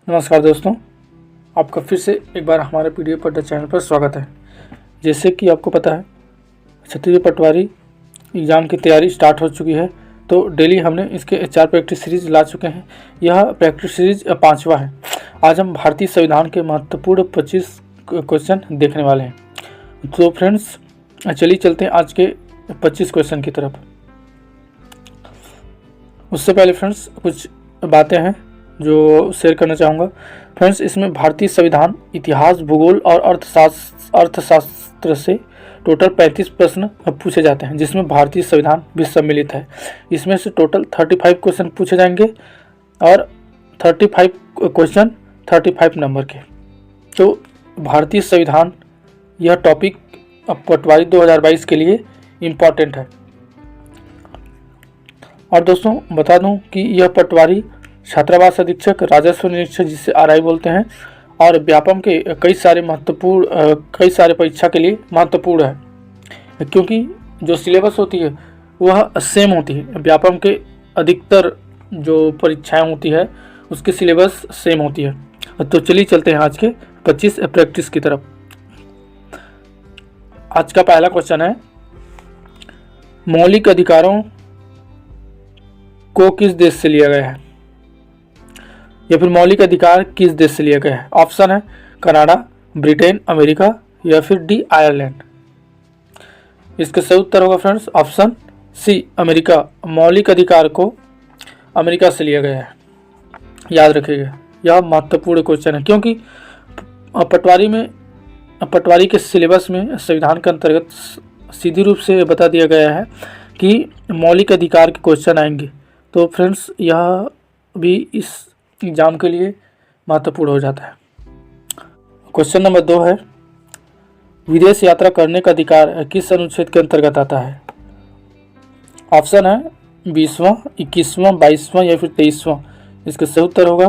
नमस्कार दोस्तों, आपका फिर से एक बार हमारे पीडीएफ पढ़ना चैनल पर स्वागत है। जैसे कि आपको पता है, छत्तीसगढ़ पटवारी एग्ज़ाम की तैयारी स्टार्ट हो चुकी है। तो डेली हमने इसके 4 प्रैक्टिस सीरीज ला चुके हैं। यह प्रैक्टिस सीरीज 5वां है। आज हम भारतीय संविधान के महत्वपूर्ण 25 क्वेश्चन देखने वाले हैं। तो फ्रेंड्स, चलिए चलते हैं आज के 25 क्वेश्चन की तरफ। उससे पहले फ्रेंड्स कुछ बातें हैं जो शेयर करना चाहूँगा। फ्रेंड्स, इसमें भारतीय संविधान, इतिहास, भूगोल और अर्थशास्त्र से टोटल 35 प्रश्न पूछे जाते हैं, जिसमें भारतीय संविधान भी सम्मिलित है। इसमें से टोटल 35 क्वेश्चन पूछे जाएंगे और 35 क्वेश्चन 35 नंबर के। तो भारतीय संविधान यह टॉपिक पटवारी 2022 के लिए इम्पॉर्टेंट है। और दोस्तों बता दूं कि यह पटवारी, छात्रावास अधीक्षक, राजस्व निरीक्षक जिसे आरआई बोलते हैं, और व्यापम के कई सारे परीक्षा के लिए महत्वपूर्ण है, क्योंकि जो सिलेबस होती है वह सेम होती है। व्यापम के अधिकतर जो परीक्षाएं होती है उसकी सिलेबस सेम होती है। तो चलिए चलते हैं आज के 25 प्रैक्टिस की तरफ। आज का पहला क्वेश्चन है, मौलिक अधिकारों को किस देश से लिया गया है, या फिर मौलिक अधिकार किस देश से लिया गया है। ऑप्शन है कनाडा, ब्रिटेन, अमेरिका या फिर डी आयरलैंड। इसका सही उत्तर होगा फ्रेंड्स ऑप्शन सी, अमेरिका। मौलिक अधिकार को अमेरिका से लिया गया है, याद रखिएगा। यह महत्वपूर्ण क्वेश्चन है, क्योंकि पटवारी के सिलेबस में संविधान के अंतर्गत सीधी रूप से बता दिया गया है कि मौलिक अधिकार के क्वेश्चन आएंगे। तो फ्रेंड्स, यह भी इस एग्जाम के लिए महत्वपूर्ण हो जाता है। क्वेश्चन नंबर 2 है, विदेश यात्रा करने का अधिकार किस अनुच्छेद के अंतर्गत आता है। ऑप्शन है 20वां, 21वां, 22वां या फिर 23वां। इसका सही उत्तर होगा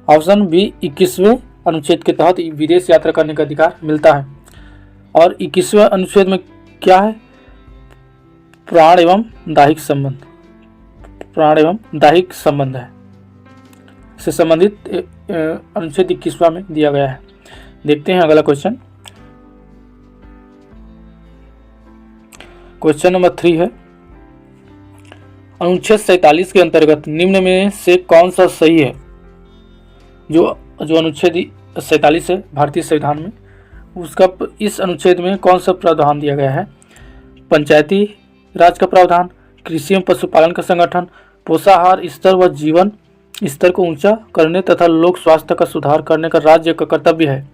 ऑप्शन बी, 21वें अनुच्छेद के तहत विदेश यात्रा करने का अधिकार मिलता है। और 21वें अनुच्छेद में क्या है, प्राण एवं दैहिक संबंध है, से संबंधित अनुच्छेद 21वां में दिया गया है। देखते हैं अगला क्वेश्चन। क्वेश्चन नंबर 3 है, अनुच्छेद 47 के अंतर्गत निम्न में से कौन सा सही है। जो अनुच्छेद 47 है भारतीय संविधान में, उसका इस अनुच्छेद में कौन सा प्रावधान दिया गया है। पंचायती राज का प्रावधान, कृषि एवं पशुपालन का संगठन, पोषाहार स्तर व जीवन स्तर को ऊंचा करने तथा लोक स्वास्थ्य का सुधार करने का राज्य का कर्तव्य है,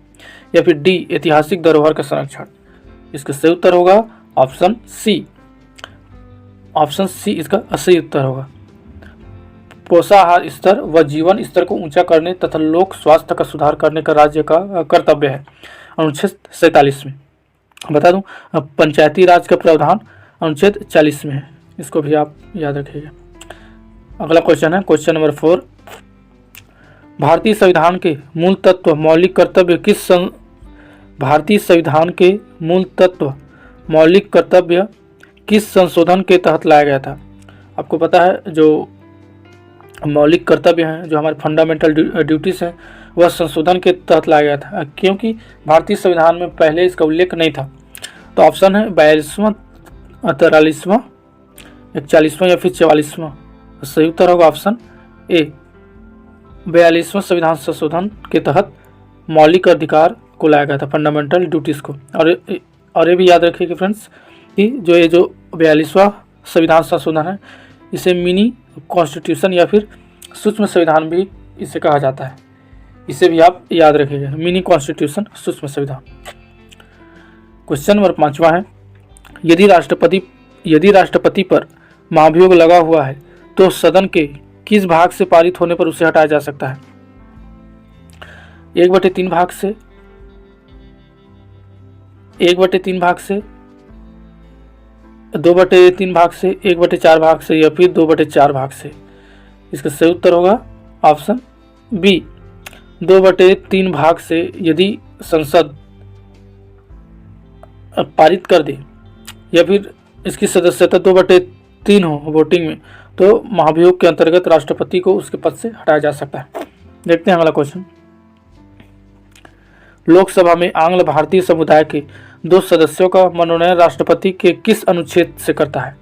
या फिर डी, ऐतिहासिक धरोहर का संरक्षण। इसका सही उत्तर होगा ऑप्शन सी। ऑप्शन सी इसका सही उत्तर होगा। पोषाहार स्तर व जीवन स्तर को ऊंचा करने तथा लोक स्वास्थ्य का सुधार करने का राज्य का कर्तव्य है, अनुच्छेद 47 में। बता दूं, पंचायती राज का प्रावधान अनुच्छेद 40 में है। इसको भी आप याद रखिएगा। अगला क्वेश्चन है, क्वेश्चन नंबर 4, भारतीय संविधान के मूल तत्व मौलिक कर्तव्य किस संशोधन के तहत लाया गया था। आपको पता है, जो मौलिक कर्तव्य हैं, जो हमारे फंडामेंटल ड्यूटीज हैं, वह संशोधन के तहत लाया गया था, क्योंकि भारतीय संविधान में पहले इसका उल्लेख नहीं था। तो ऑप्शन है 42वां, 43वां, 41वां या फिर 44वां। सही उत्तर होगा ऑप्शन ए, 42वां संविधान संशोधन के तहत मौलिक अधिकार को लाया गया था, फंडामेंटल ड्यूटीज को। और ये भी याद रखिए कि फ्रेंड्स, कि ये जो 42वां संविधान संशोधन है, इसे मिनी कॉन्स्टिट्यूशन या फिर सूक्ष्म संविधान भी इसे कहा जाता है। इसे भी आप याद रखिएगा, मिनी कॉन्स्टिट्यूशन, सूक्ष्म संविधान। क्वेश्चन नंबर 5वां है, यदि राष्ट्रपति पर महाभियोग लगा हुआ है तो सदन के किस भाग से पारित होने पर उसे हटाया जा सकता है। 1/3 भाग से, 1/3 भाग से, 2/3 भाग से, 1/4 भाग से या फिर 2/4 भाग से। इसका सही उत्तर होगा ऑप्शन बी, 2/3 भाग से। यदि संसद पारित कर दे या फिर इसकी सदस्यता 2/3 हो वोटिंग में, तो महाभियोग के अंतर्गत राष्ट्रपति को उसके पद से हटाया जा सकता है। देखते हैं अगला क्वेश्चन। लोकसभा में आंग्ल भारतीय समुदाय के 2 सदस्यों का मनोनयन राष्ट्रपति के किस अनुच्छेद से करता है?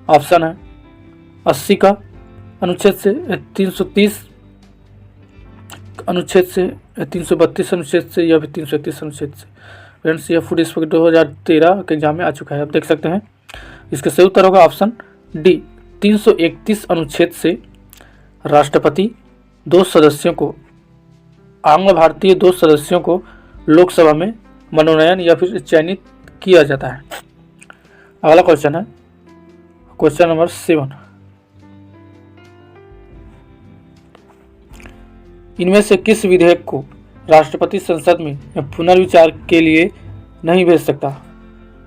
ऑप्शन है 80 का अनुच्छेद से, 330 अनुच्छेद से, 332 अनुच्छेद से या फिर 331 अनुच्छेद से। फ्रेंड्स, यह फूड इंस्पेक्टर 2013 के एग्जाम में आ चुका है, आप देख सकते हैं। इसका सही उत्तर होगा ऑप्शन डी, 331 अनुच्छेद से राष्ट्रपति 2 सदस्यों को, आंग्ल भारतीय 2 सदस्यों को लोकसभा में मनोनयन या फिर चयनित किया जाता है। अगला क्वेश्चन है क्वेश्चन नंबर 7। इनमें से किस विधेयक को राष्ट्रपति संसद में पुनर्विचार के लिए नहीं भेज सकता?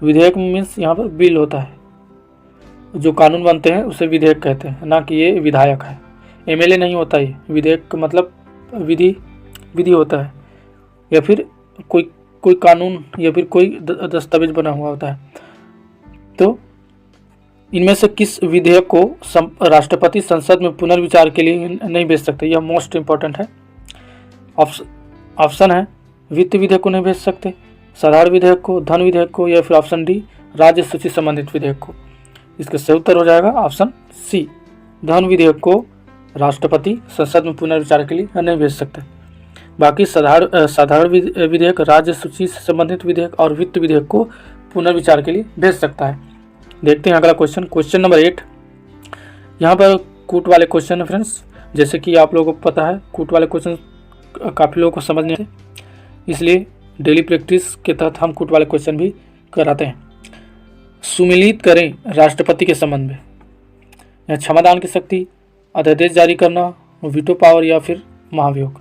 विधेयक मीन्स यहाँ पर बिल होता है, जो कानून बनते हैं उसे विधेयक कहते हैं, ना कि ये विधायक है। एमएलए नहीं होता ये विधेयक का मतलब विधि होता है, या फिर कोई कानून या फिर कोई दस्तावेज बना हुआ होता है। तो इनमें से किस विधेयक को राष्ट्रपति संसद में पुनर्विचार के लिए नहीं भेज सकते? यह मोस्ट इंपॉर्टेंट है। ऑप्शन है वित्त विधेयक को नहीं भेज सकते, साधारण विधेयक को, धन विधेयक को, या फिर ऑप्शन डी राज्य सूची संबंधित विधेयक को। इसका सही उत्तर हो जाएगा ऑप्शन सी, धन विधेयक को राष्ट्रपति संसद में पुनर्विचार के लिए नहीं भेज सकते। बाकी साधारण विधेयक, राज्य सूची से संबंधित विधेयक और वित्त विधेयक को पुनर्विचार के लिए भेज सकता है। देखते हैं अगला क्वेश्चन, क्वेश्चन नंबर 8। यहाँ पर कूट वाले क्वेश्चन है फ्रेंड्स। जैसे कि आप लोगों को पता है कूट वाले क्वेश्चन काफ़ी लोगों को समझने हैं, इसलिए डेली प्रैक्टिस के तहत हम कूट वाले क्वेश्चन भी कराते हैं। सुमिलित करें राष्ट्रपति के संबंध में। यहाँ क्षमादान की शक्ति, अध्यादेश जारी करना, वीटो पावर या फिर महाभियोग।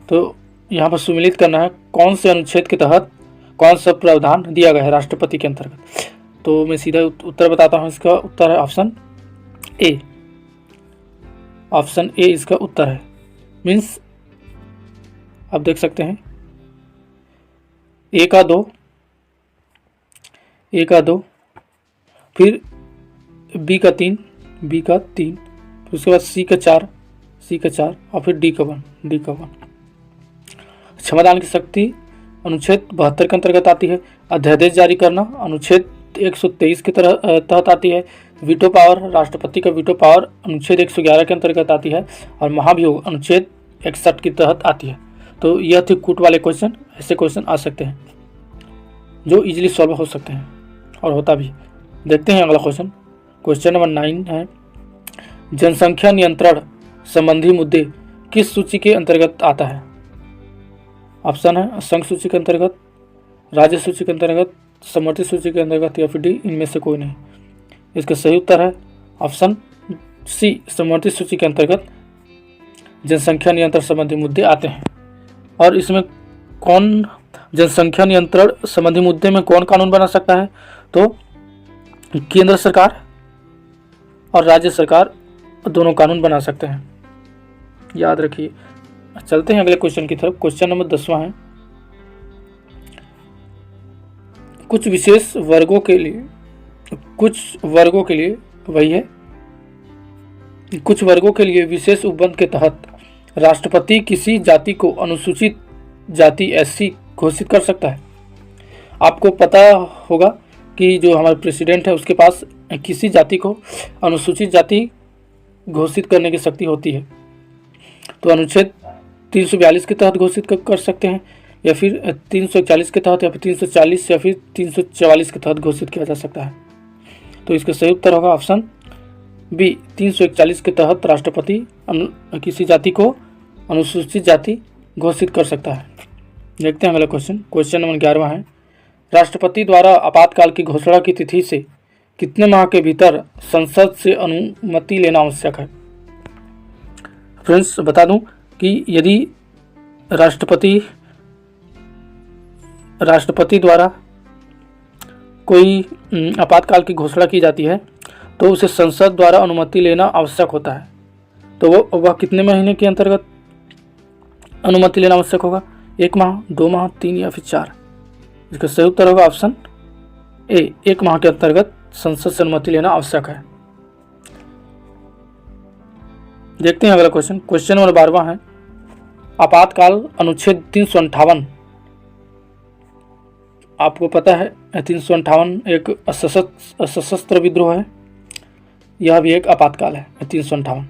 तो यहाँ पर सुमिलित करना है कौन से अनुच्छेद के तहत कौन सा प्रावधान दिया गया है राष्ट्रपति के अंतर्गत। तो मैं सीधा उत्तर बताता हूँ। इसका उत्तर है ऑप्शन ए। ऑप्शन ए इसका उत्तर है। मीन्स आप देख सकते हैं ए का 2, फिर बी का 3, फिर उसके बाद सी का 4 और फिर डी का 1। क्षमादान की शक्ति अनुच्छेद 72 के अंतर्गत आती है। अध्यादेश जारी करना अनुच्छेद 123 के तहत आती है। वीटो पावर, राष्ट्रपति का वीटो पावर अनुच्छेद 111 के अंतर्गत आती है। और महाभियोग अनुच्छेद 61 के तहत आती है। तो यह थे कूट वाले क्वेश्चन। ऐसे क्वेश्चन आ सकते हैं जो इजीली सॉल्व हो सकते हैं और होता भी। देखते हैं अगला क्वेश्चन, क्वेश्चन नंबर 9 है, जनसंख्या नियंत्रण संबंधी मुद्दे किस सूची के अंतर्गत आता है? ऑप्शन है संघ सूची के अंतर्गत, राज्य सूची के अंतर्गत, समवर्ती सूची के अंतर्गत या फिर डी इनमें से कोई नहीं। इसका सही उत्तर है ऑप्शन सी, समवर्ती सूची के अंतर्गत जनसंख्या नियंत्रण संबंधी मुद्दे आते हैं। और इसमें कौन जनसंख्या नियंत्रण संबंधी मुद्दे में कौन कानून बना सकता है? तो केंद्र सरकार और राज्य सरकार दोनों कानून बना सकते हैं, याद रखिए। चलते हैं अगले क्वेश्चन की तरफ। क्वेश्चन नंबर 10वां है, कुछ वर्गों के लिए विशेष उपबंध के तहत राष्ट्रपति किसी जाति को अनुसूचित जाति SC घोषित कर सकता है। आपको पता होगा कि जो हमारे प्रेसिडेंट है उसके पास किसी जाति को अनुसूचित जाति घोषित करने की शक्ति होती है। तो अनुच्छेद 342 के तहत घोषित कर सकते हैं, या फिर 341 के तहत, या फिर 340 या फिर 344 के तहत घोषित किया जा सकता है। तो इसका सही उत्तर होगा ऑप्शन बी, 341 के तहत राष्ट्रपति किसी जाति को अनुसूचित जाति घोषित कर सकता है। देखते हैं अगला क्वेश्चन, क्वेश्चन नंबर 11वां है, राष्ट्रपति द्वारा आपातकाल की घोषणा की तिथि से कितने माह के भीतर संसद से अनुमति लेना आवश्यक है? फ्रेंड्स, बता दूं कि यदि राष्ट्रपति द्वारा कोई आपातकाल की घोषणा की जाती है तो उसे संसद द्वारा अनुमति लेना आवश्यक होता है। तो वह कितने महीने के अंतर्गत अनुमति लेना आवश्यक होगा? 1 माह, 2 माह, 3 या फिर 4? इसका सही उत्तर होगा ऑप्शन ए, 1 माह के अंतर्गत संसद से अनुमति लेना आवश्यक है। देखते हैं अगला क्वेश्चन, क्वेश्चन नंबर 12वां है, आपातकाल अनुच्छेद 358, आपको पता है 358 एक सशस्त्र विद्रोह है, यह भी एक आपातकाल है 358।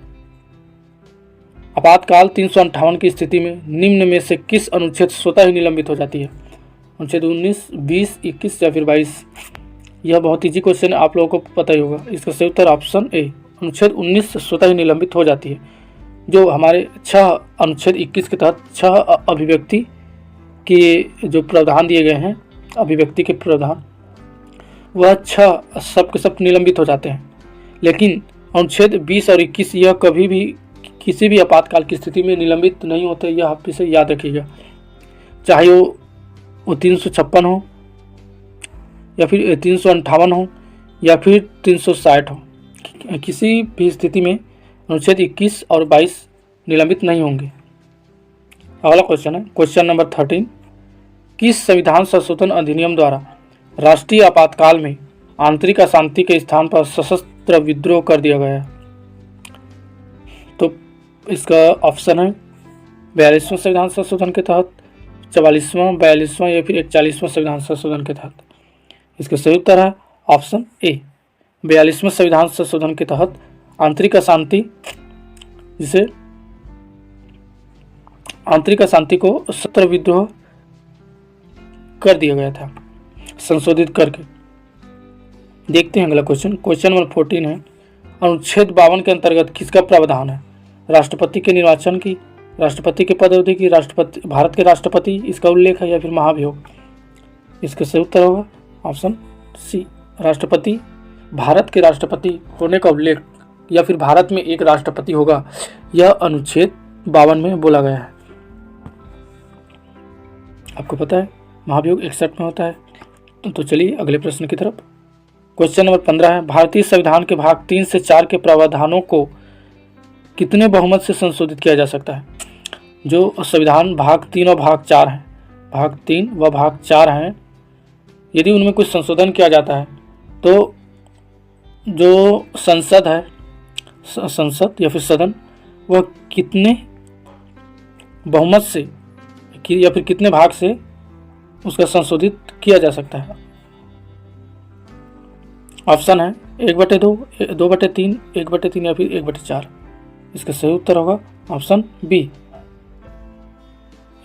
आपातकाल 358 की स्थिति में निम्न में से किस अनुच्छेद स्वतः ही निलंबित हो जाती है? अनुच्छेद 19, 20, 21 या फिर 22? यह बहुत ईजी क्वेश्चन है, आप लोगों को पता ही होगा। इसका सही उत्तर ऑप्शन ए, अनुच्छेद 19 स्वतः ही निलंबित हो जाती है। जो हमारे 6 अनुच्छेद 21 के तहत 6 अभिव्यक्ति के जो प्रावधान दिए गए हैं, अभिव्यक्ति के प्रावधान, वह 6 सब के सब निलंबित हो जाते हैं। लेकिन अनुच्छेद 20 और 21 यह कभी भी किसी भी आपातकाल की स्थिति में निलंबित नहीं होते, यह आप इसे याद रखिएगा। चाहे वो 356 हो या फिर 358 हो या फिर 360 हो, किसी भी स्थिति में अनुच्छेद 21 और 22 निलंबित नहीं होंगे। अगला क्वेश्चन है क्वेश्चन नंबर 13, किस संविधान संशोधन अधिनियम द्वारा राष्ट्रीय आपातकाल में आंतरिक अशांति के स्थान पर सशस्त्र विद्रोह कर दिया गया है? तो इसका ऑप्शन है 42वें संविधान संशोधन के तहत, 44वां, 42वां या फिर 41वां संविधान संशोधन के तहत। इसका सही उत्तर है ऑप्शन ए, 42वें संविधान संशोधन के तहत आंतरिक अशांति, जिसे आंतरिक अशांति को सशस्त्र विद्रोह कर दिया गया था, संशोधित करके। देखते हैं अगला क्वेश्चन, क्वेश्चन नंबर 14 है, अनुच्छेद 52 के अंतर्गत किसका प्रावधान है? राष्ट्रपति के निर्वाचन की, राष्ट्रपति के पदावधि की, राष्ट्रपति, भारत के राष्ट्रपति इसका उल्लेख है या फिर महाभियोग? इसका सही उत्तर होगा ऑप्शन सी, राष्ट्रपति, भारत के राष्ट्रपति होने का उल्लेख या फिर भारत में एक राष्ट्रपति होगा, यह अनुच्छेद 52 में बोला गया है। आपको पता है महाभियोग 61 में होता है। तो चलिए अगले प्रश्न की तरफ। क्वेश्चन नंबर 15 है, भारतीय संविधान के भाग 3 से 4 के प्रावधानों को कितने बहुमत से संशोधित किया जा सकता है? जो संविधान भाग 3 और भाग 4 हैं, भाग 3 व भाग 4 हैं, यदि उनमें कुछ संशोधन किया जाता है तो जो संसद है, संसद या फिर सदन, वह कितने बहुमत से या फिर कितने भाग से उसका संशोधित किया जा सकता है? ऑप्शन है 1/2, 2/3, 1/3 या फिर 1/4। इसका सही उत्तर होगा ऑप्शन बी,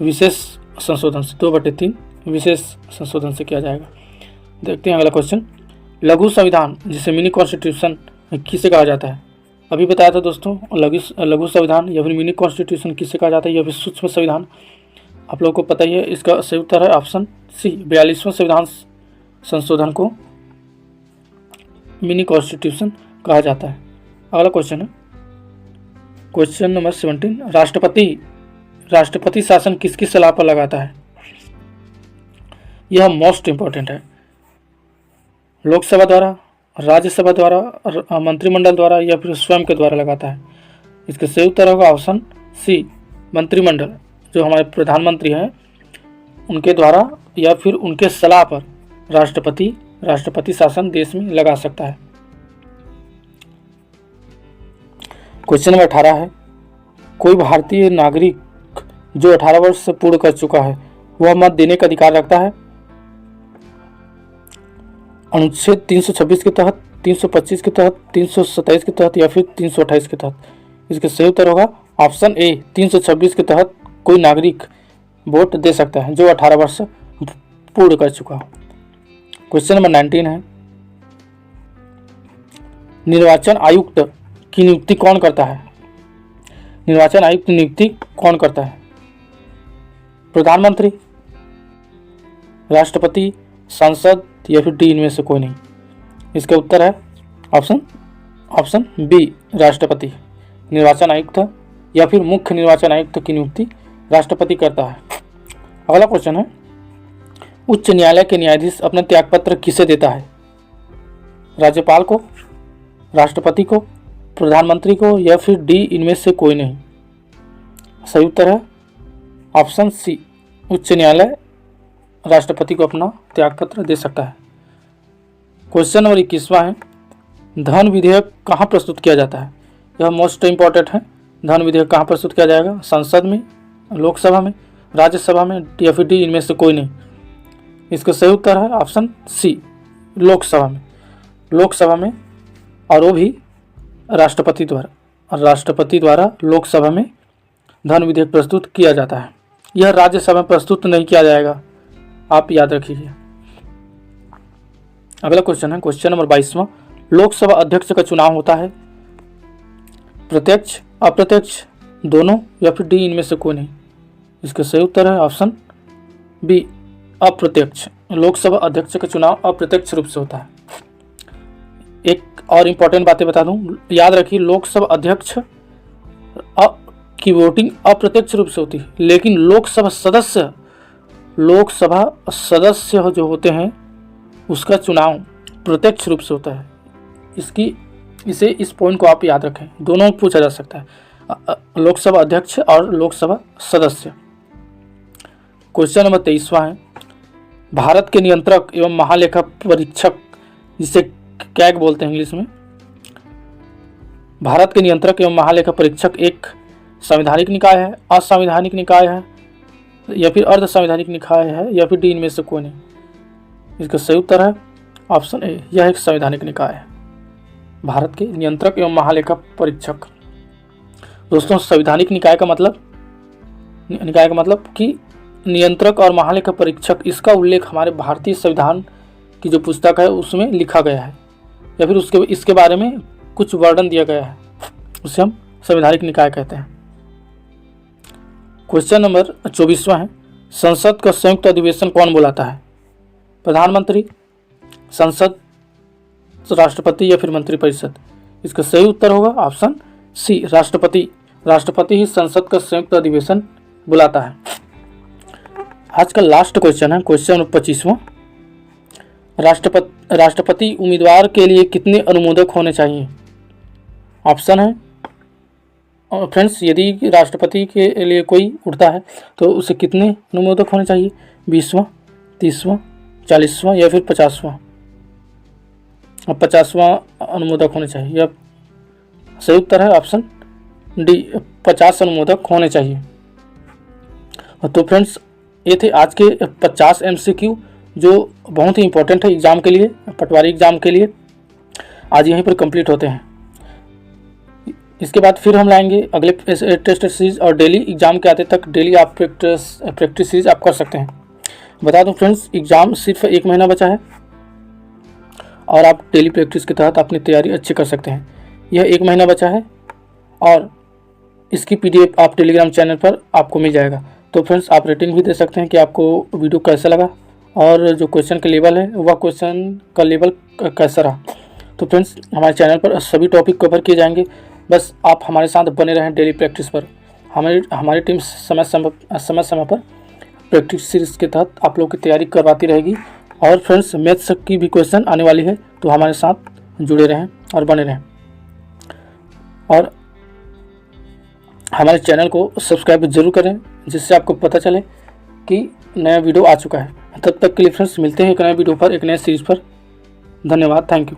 विशेष संशोधन से, 2/3 विशेष संशोधन से किया जाएगा। देखते हैं अगला क्वेश्चन, लघु संविधान जिसे मिनी कॉन्स्टिट्यूशन किसे कहा जाता है? अभी बताया था दोस्तों, लघु संविधान या फिर मिनी कॉन्स्टिट्यूशन किसे कहा जाता है या फिर सूक्ष्म संविधान, आप लोगों को पता ही है। इसका सही उत्तर है ऑप्शन सी, 42वें संविधान संशोधन को मिनी कॉन्स्टिट्यूशन कहा जाता है। अगला क्वेश्चन है क्वेश्चन नंबर 17, राष्ट्रपति शासन किसकी सलाह पर लगाता है? यह मोस्ट इंपॉर्टेंट है। लोकसभा द्वारा, राज्यसभा द्वारा, मंत्रिमंडल द्वारा या फिर स्वयं के द्वारा लगाता है? इसका सही उत्तर होगा ऑप्शन सी, मंत्रिमंडल, जो हमारे प्रधानमंत्री हैं उनके द्वारा या फिर उनके सलाह पर राष्ट्रपति शासन देश में लगा सकता है। क्वेश्चन नंबर 18 है, कोई भारतीय नागरिक जो 18 वर्ष से पूर्ण कर चुका है वह मत देने का अधिकार रखता है? अनुच्छेद 326 के तहत, 325 के तहत, 327 के तहत या फिर 328 के तहत? इसका सही उत्तर होगा ऑप्शन ए, 326 के तहत कोई नागरिक वोट दे सकता है जो 18 वर्ष पूर्ण कर चुका हो। क्वेश्चन नंबर 19 है, निर्वाचन आयुक्त की नियुक्ति कौन करता है? निर्वाचन आयुक्त की नियुक्ति कौन करता है? प्रधानमंत्री, राष्ट्रपति, सांसद या फिर डी, इनमें से कोई नहीं? इसका उत्तर है ऑप्शन बी, राष्ट्रपति। निर्वाचन आयुक्त या फिर मुख्य निर्वाचन आयुक्त की नियुक्ति राष्ट्रपति करता है। अगला क्वेश्चन है, उच्च न्यायालय के न्यायाधीश अपना त्यागपत्र किसे देता है? राज्यपाल को, राष्ट्रपति को, प्रधानमंत्री को या फिर डी, इनमें से कोई नहीं? सही उत्तर है ऑप्शन सी, उच्च न्यायालय राष्ट्रपति को अपना त्यागपत्र दे सकता है। क्वेश्चन नंबर 21वां है, धन विधेयक कहाँ प्रस्तुत किया जाता है? यह मोस्ट इंपॉर्टेंट है। धन विधेयक कहाँ प्रस्तुत किया जाएगा? संसद में, लोकसभा में, राज्यसभा में या फिर डी इनमें से कोई नहीं। इसका सही उत्तर है ऑप्शन सी, लोकसभा में। लोकसभा में, और वो भी राष्ट्रपति द्वारा। राष्ट्रपति द्वारा लोकसभा में धन विधेयक प्रस्तुत किया जाता है। यह राज्यसभा में प्रस्तुत नहीं किया जाएगा, आप याद रखिए। अगला क्वेश्चन है क्वेश्चन नंबर 22वां। लोकसभा अध्यक्ष का चुनाव होता है प्रत्यक्ष, अप्रत्यक्ष, दोनों या फिर डी इनमें से कोई नहीं। इसका सही उत्तर है ऑप्शन बी, अप्रत्यक्ष। लोकसभा अध्यक्ष का चुनाव अप्रत्यक्ष रूप से होता है। एक और इम्पॉर्टेंट बातें बता दूं, याद रखिए लोकसभा अध्यक्ष की वोटिंग अप्रत्यक्ष रूप से होती है, लेकिन लोकसभा सदस्य जो होते हैं उसका चुनाव प्रत्यक्ष रूप से होता है। इस पॉइंट को आप याद रखें, दोनों पूछा जा सकता है, लोकसभा अध्यक्ष और लोकसभा सदस्य। क्वेश्चन नंबर 23वां है। भारत के नियंत्रक एवं महालेखा परीक्षक, जिसे कैग बोलते हैं इंग्लिश में, भारत के नियंत्रक एवं महालेखा परीक्षक एक संवैधानिक निकाय है, असंवैधानिक निकाय है या फिर अर्ध संवैधानिक निकाय है या फिर डी इनमें से कोई नहीं। इसका सही उत्तर है ऑप्शन ए, यह एक संवैधानिक निकाय है। भारत के नियंत्रक एवं महालेखा परीक्षक। दोस्तों, संवैधानिक निकाय का मतलब कि नियंत्रक और महालेखा परीक्षक, इसका उल्लेख हमारे भारतीय संविधान की जो पुस्तक है उसमें लिखा गया है या फिर इसके बारे में कुछ वर्णन दिया गया है, उसे हम संवैधानिक निकाय कहते हैं। क्वेश्चन नंबर 24वां है। संसद का संयुक्त अधिवेशन कौन बुलाता है? प्रधानमंत्री, संसद, राष्ट्रपति या फिर मंत्रिपरिषद? इसका सही उत्तर होगा ऑप्शन सी, राष्ट्रपति। राष्ट्रपति ही संसद का संयुक्त अधिवेशन बुलाता है। आज का लास्ट क्वेश्चन है क्वेश्चन नंबर 25वां। राष्ट्रपति उम्मीदवार के लिए कितने अनुमोदक होने चाहिए? ऑप्शन है फ्रेंड्स, यदि राष्ट्रपति के लिए कोई उठता है तो उसे कितने अनुमोदक होने चाहिए? 20वां, 30वां, 40वां या फिर 50वां? अब 50वां अनुमोदक होने चाहिए। यह सही उत्तर है ऑप्शन डी, 50 अनुमोदक होने चाहिए। तो फ्रेंड्स, ये थे आज के 50 MCQ जो बहुत ही इंपॉर्टेंट है एग्ज़ाम के लिए, पटवारी एग्ज़ाम के लिए। आज यहीं पर कंप्लीट होते हैं। इसके बाद फिर हम लाएंगे अगले टेस्ट सीरीज, और डेली एग्ज़ाम के आते तक डेली आप प्रैक्टिस सीरीज आप कर सकते हैं। बता दूं फ्रेंड्स, एग्ज़ाम सिर्फ 1 महीना बचा है और आप डेली प्रैक्टिस के तहत अपनी तैयारी अच्छी कर सकते हैं। यह 1 महीना बचा है और इसकी PDF आप टेलीग्राम चैनल पर आपको मिल जाएगा। तो फ्रेंड्स, आप रेटिंग भी दे सकते हैं कि आपको वीडियो कैसा लगा और जो क्वेश्चन का लेवल है वह क्वेश्चन का लेवल कैसा रहा। तो फ्रेंड्स, हमारे चैनल पर सभी टॉपिक कवर किए जाएंगे, बस आप हमारे साथ बने रहें डेली प्रैक्टिस पर। हमारी टीम समय समय पर प्रैक्टिस सीरीज के तहत आप लोग की तैयारी करवाती रहेगी। और फ्रेंड्स, मैथ्स की भी क्वेश्चन आने वाली है, तो हमारे साथ जुड़े रहें और बने रहें। और हमारे चैनल को सब्सक्राइब जरूर करें, जिससे आपको पता चले कि नया वीडियो आ चुका है। तब तक के लिए फ्रेंड्स, मिलते हैं एक नए वीडियो पर, एक नए सीरीज पर। धन्यवाद, थैंक यू।